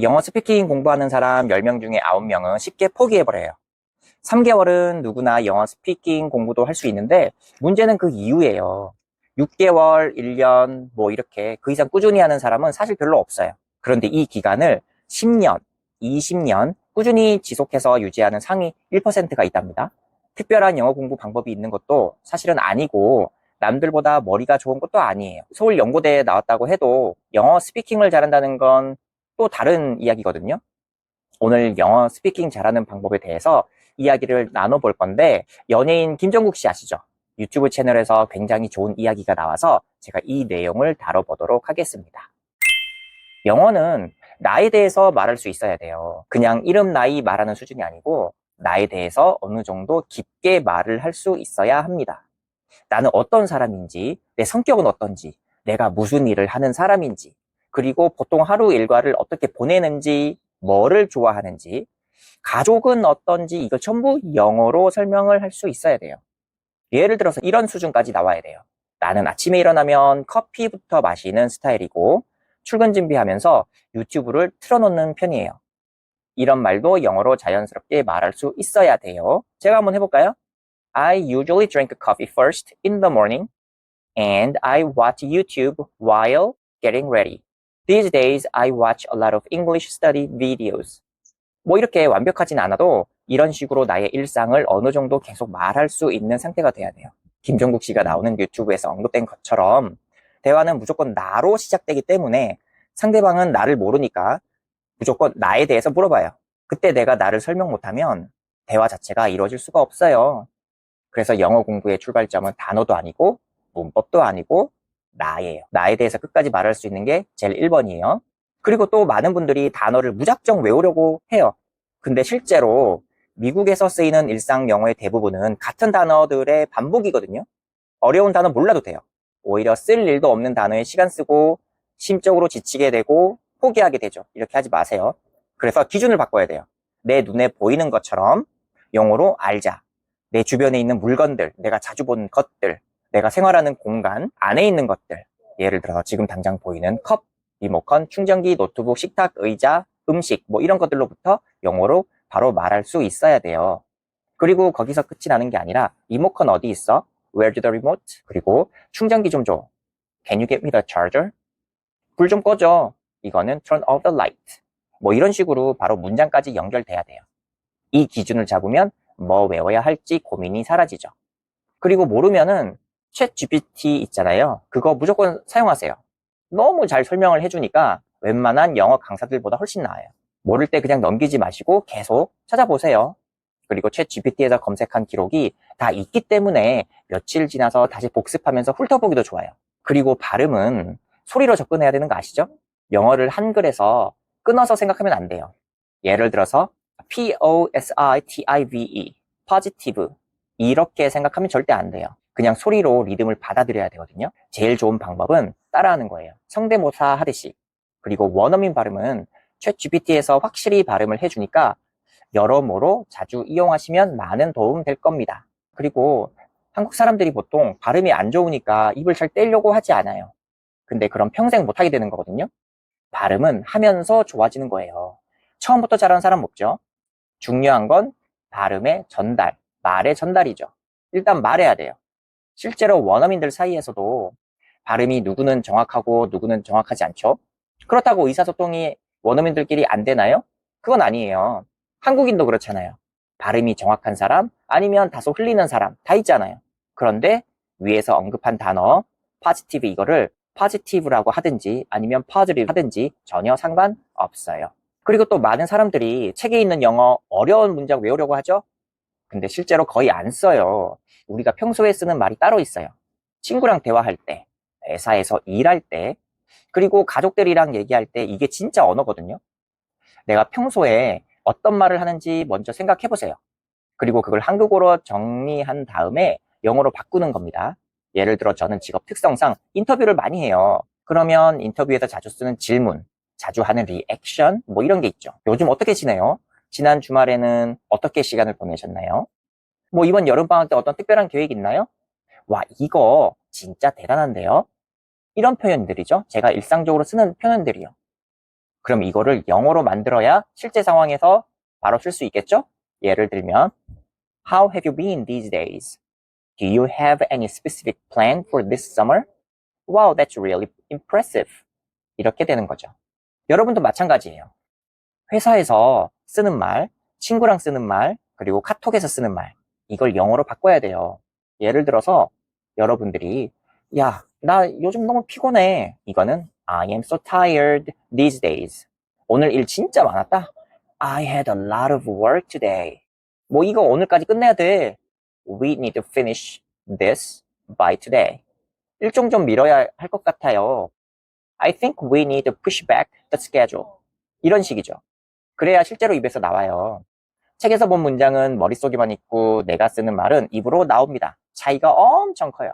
영어 스피킹 공부하는 사람 10명 중에 9명은 쉽게 포기해버려요. 3개월은 누구나 영어 스피킹 공부도 할 수 있는데 문제는 그 이후예요. 6개월, 1년 뭐 이렇게 그 이상 꾸준히 하는 사람은 사실 별로 없어요. 그런데 이 기간을 10년, 20년 꾸준히 지속해서 유지하는 상위 1%가 있답니다. 특별한 영어 공부 방법이 있는 것도 사실은 아니고 남들보다 머리가 좋은 것도 아니에요. 서울연고대에 나왔다고 해도 영어 스피킹을 잘한다는 건 또 다른 이야기거든요. 오늘 영어 스피킹 잘하는 방법에 대해서 이야기를 나눠볼 건데, 연예인 김종국 씨 아시죠? 유튜브 채널에서 굉장히 좋은 이야기가 나와서 제가 이 내용을 다뤄보도록 하겠습니다. 영어는 나에 대해서 말할 수 있어야 돼요. 그냥 이름, 나이 말하는 수준이 아니고 나에 대해서 어느 정도 깊게 말을 할 수 있어야 합니다. 나는 어떤 사람인지, 내 성격은 어떤지, 내가 무슨 일을 하는 사람인지, 그리고 보통 하루 일과를 어떻게 보내는지, 뭐를 좋아하는지, 가족은 어떤지 이걸 전부 영어로 설명을 할 수 있어야 돼요. 예를 들어서 이런 수준까지 나와야 돼요. 나는 아침에 일어나면 커피부터 마시는 스타일이고 출근 준비하면서 유튜브를 틀어놓는 편이에요. 이런 말도 영어로 자연스럽게 말할 수 있어야 돼요. 제가 한번 해볼까요? I usually drink coffee first in the morning and I watch YouTube while getting ready. These days I watch a lot of English study videos. 뭐 이렇게 완벽하진 않아도 이런 식으로 나의 일상을 어느 정도 계속 말할 수 있는 상태가 돼야 돼요. 김종국 씨가 나오는 유튜브에서 언급된 것처럼 대화는 무조건 나로 시작되기 때문에 상대방은 나를 모르니까 무조건 나에 대해서 물어봐요. 그때 내가 나를 설명 못하면 대화 자체가 이루어질 수가 없어요. 그래서 영어 공부의 출발점은 단어도 아니고 문법도 아니고 나예요. 나에 대해서 끝까지 말할 수 있는 게 제일 1번이에요. 그리고 또 많은 분들이 단어를 무작정 외우려고 해요. 근데 실제로 미국에서 쓰이는 일상 영어의 대부분은 같은 단어들의 반복이거든요. 어려운 단어 몰라도 돼요. 오히려 쓸 일도 없는 단어에 시간 쓰고 심적으로 지치게 되고 포기하게 되죠. 이렇게 하지 마세요. 그래서 기준을 바꿔야 돼요. 내 눈에 보이는 것처럼 영어로 알자. 내 주변에 있는 물건들, 내가 자주 본 것들, 내가 생활하는 공간 안에 있는 것들. 예를 들어서 지금 당장 보이는 컵, 리모컨, 충전기, 노트북, 식탁, 의자, 음식 뭐 이런 것들로부터 영어로 바로 말할 수 있어야 돼요. 그리고 거기서 끝이 나는 게 아니라 리모컨 어디 있어? Where's the remote? 그리고 충전기 좀 줘. Can you get me the charger? 불 좀 꺼줘. 이거는 turn off the light. 뭐 이런 식으로 바로 문장까지 연결돼야 돼요. 이 기준을 잡으면 뭐 외워야 할지 고민이 사라지죠. 그리고 모르면은 챗 GPT 있잖아요. 그거 무조건 사용하세요. 너무 잘 설명을 해주니까 웬만한 영어 강사들보다 훨씬 나아요. 모를 때 그냥 넘기지 마시고 계속 찾아보세요. 그리고 챗 GPT에서 검색한 기록이 다 있기 때문에 며칠 지나서 다시 복습하면서 훑어보기도 좋아요. 그리고 발음은 소리로 접근해야 되는 거 아시죠? 영어를 한글에서 끊어서 생각하면 안 돼요. 예를 들어서 positive, positive 이렇게 생각하면 절대 안 돼요. 그냥 소리로 리듬을 받아들여야 되거든요. 제일 좋은 방법은 따라하는 거예요. 성대모사 하듯이. 그리고 원어민 발음은 챗 GPT에서 확실히 발음을 해주니까 여러모로 자주 이용하시면 많은 도움 될 겁니다. 그리고 한국 사람들이 보통 발음이 안 좋으니까 입을 잘 떼려고 하지 않아요. 근데 그럼 평생 못하게 되는 거거든요. 발음은 하면서 좋아지는 거예요. 처음부터 잘하는 사람 없죠. 중요한 건 발음의 전달, 말의 전달이죠. 일단 말해야 돼요. 실제로 원어민들 사이에서도 발음이 누구는 정확하고 누구는 정확하지 않죠. 그렇다고 의사소통이 원어민들끼리 안 되나요? 그건 아니에요. 한국인도 그렇잖아요. 발음이 정확한 사람, 아니면 다소 흘리는 사람 다 있잖아요. 그런데 위에서 언급한 단어 positive 이거를 positive라고 하든지 아니면 positive 하든지 전혀 상관없어요. 그리고 또 많은 사람들이 책에 있는 영어 어려운 문장 외우려고 하죠? 근데 실제로 거의 안 써요. 우리가 평소에 쓰는 말이 따로 있어요. 친구랑 대화할 때, 회사에서 일할 때, 그리고 가족들이랑 얘기할 때 이게 진짜 언어거든요. 내가 평소에 어떤 말을 하는지 먼저 생각해 보세요. 그리고 그걸 한국어로 정리한 다음에 영어로 바꾸는 겁니다. 예를 들어 저는 직업 특성상 인터뷰를 많이 해요. 그러면 인터뷰에서 자주 쓰는 질문, 자주 하는 리액션 뭐 이런 게 있죠. 요즘 어떻게 지내요? 지난 주말에는 어떻게 시간을 보내셨나요? 뭐 이번 여름방학 때 어떤 특별한 계획 있나요? 와, 이거 진짜 대단한데요? 이런 표현들이죠. 제가 일상적으로 쓰는 표현들이요. 그럼 이거를 영어로 만들어야 실제 상황에서 바로 쓸 수 있겠죠? 예를 들면 How have you been these days? Do you have any specific plan for this summer? Wow, that's really impressive. 이렇게 되는 거죠. 여러분도 마찬가지예요. 회사에서 쓰는 말, 친구랑 쓰는 말, 그리고 카톡에서 쓰는 말, 이걸 영어로 바꿔야 돼요. 예를 들어서 여러분들이 야, 나 요즘 너무 피곤해. 이거는 I am so tired these days. 오늘 일 진짜 많았다. I had a lot of work today. 뭐 이거 오늘까지 끝내야 돼. We need to finish this by today. 일정 좀 미뤄야 할 것 같아요. I think we need to push back the schedule. 이런 식이죠. 그래야 실제로 입에서 나와요. 책에서 본 문장은 머릿속에만 있고 내가 쓰는 말은 입으로 나옵니다. 차이가 엄청 커요.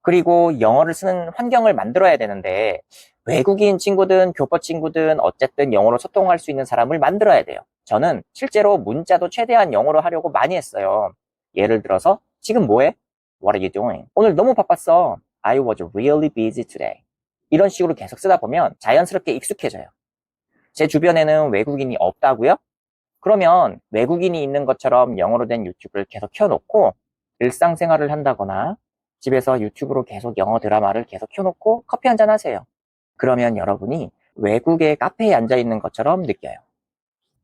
그리고 영어를 쓰는 환경을 만들어야 되는데 외국인 친구든 교포 친구든 어쨌든 영어로 소통할 수 있는 사람을 만들어야 돼요. 저는 실제로 문자도 최대한 영어로 하려고 많이 했어요. 예를 들어서 지금 뭐해? What are you doing? 오늘 너무 바빴어. I was really busy today. 이런 식으로 계속 쓰다 보면 자연스럽게 익숙해져요. 제 주변에는 외국인이 없다고요? 그러면 외국인이 있는 것처럼 영어로 된 유튜브를 계속 켜놓고 일상생활을 한다거나 집에서 유튜브로 계속 영어 드라마를 계속 켜놓고 커피 한잔 하세요. 그러면 여러분이 외국의 카페에 앉아있는 것처럼 느껴요.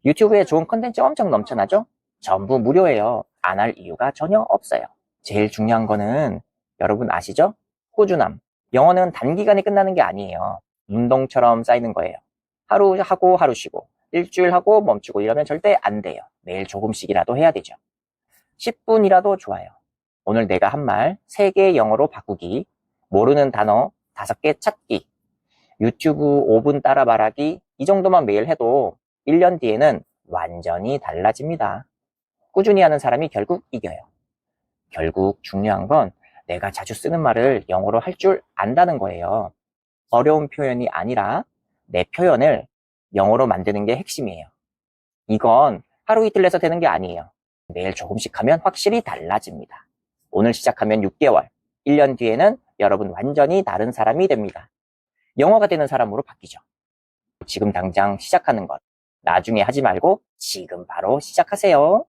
유튜브에 좋은 컨텐츠 엄청 넘쳐나죠? 전부 무료예요. 안 할 이유가 전혀 없어요. 제일 중요한 거는 여러분 아시죠? 꾸준함. 영어는 단기간에 끝나는 게 아니에요. 운동처럼 쌓이는 거예요. 하루 하고 하루 쉬고 일주일 하고 멈추고 이러면 절대 안 돼요. 매일 조금씩이라도 해야 되죠. 10분이라도 좋아요. 오늘 내가 한 말 3개 영어로 바꾸기, 모르는 단어 5개 찾기, 유튜브 5분 따라 말하기, 이 정도만 매일 해도 1년 뒤에는 완전히 달라집니다. 꾸준히 하는 사람이 결국 이겨요. 결국 중요한 건 내가 자주 쓰는 말을 영어로 할 줄 안다는 거예요. 어려운 표현이 아니라 내 표현을 영어로 만드는 게 핵심이에요. 이건 하루 이틀 내서 되는 게 아니에요. 매일 조금씩 하면 확실히 달라집니다. 오늘 시작하면 6개월, 1년 뒤에는 여러분 완전히 다른 사람이 됩니다. 영어가 되는 사람으로 바뀌죠. 지금 당장 시작하는 것, 나중에 하지 말고 지금 바로 시작하세요.